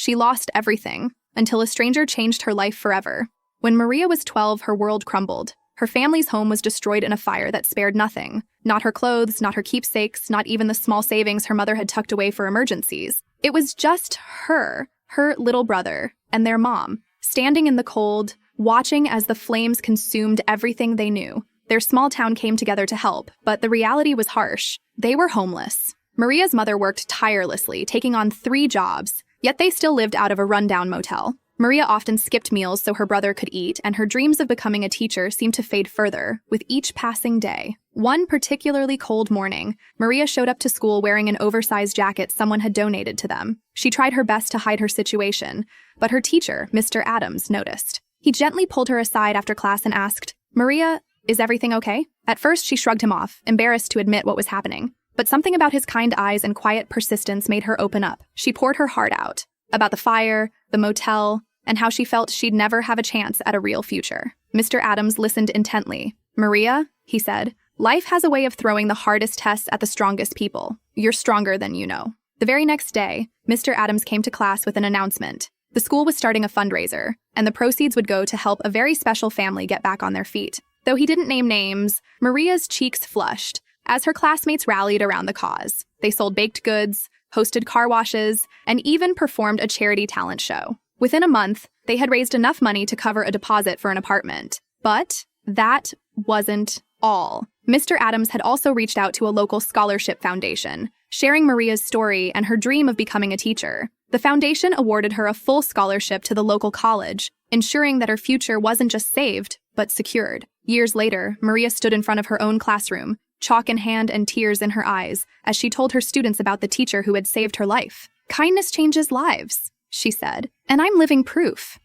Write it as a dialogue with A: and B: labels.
A: She lost everything, until a stranger changed her life forever. When Maria was 12, her world crumbled. Her family's home was destroyed in a fire that spared nothing. Not her clothes, not her keepsakes, not even the small savings her mother had tucked away for emergencies. It was just her little brother, and their mom, standing in the cold, watching as the flames consumed everything they knew. Their small town came together to help, but the reality was harsh. They were homeless. Maria's mother worked tirelessly, taking on 3 jobs, yet they still lived out of a rundown motel. Maria often skipped meals so her brother could eat, and her dreams of becoming a teacher seemed to fade further with each passing day. One particularly cold morning, Maria showed up to school wearing an oversized jacket someone had donated to them. She tried her best to hide her situation, but her teacher, Mr. Adams, noticed. He gently pulled her aside after class and asked, "Maria, is everything okay?" At first, she shrugged him off, embarrassed to admit what was happening. But something about his kind eyes and quiet persistence made her open up. She poured her heart out about the fire, the motel, and how she felt she'd never have a chance at a real future. Mr. Adams listened intently. "Maria," he said, "life has a way of throwing the hardest tests at the strongest people. You're stronger than you know." The very next day, Mr. Adams came to class with an announcement. The school was starting a fundraiser, and the proceeds would go to help a very special family get back on their feet. Though he didn't name names, Maria's cheeks flushed as her classmates rallied around the cause. They sold baked goods, hosted car washes, and even performed a charity talent show. Within a month, they had raised enough money to cover a deposit for an apartment. But that wasn't all. Mr. Adams had also reached out to a local scholarship foundation, sharing Maria's story and her dream of becoming a teacher. The foundation awarded her a full scholarship to the local college, ensuring that her future wasn't just saved, but secured. Years later, Maria stood in front of her own classroom, chalk in hand and tears in her eyes, as she told her students about the teacher who had saved her life. "Kindness changes lives," she said, "and I'm living proof."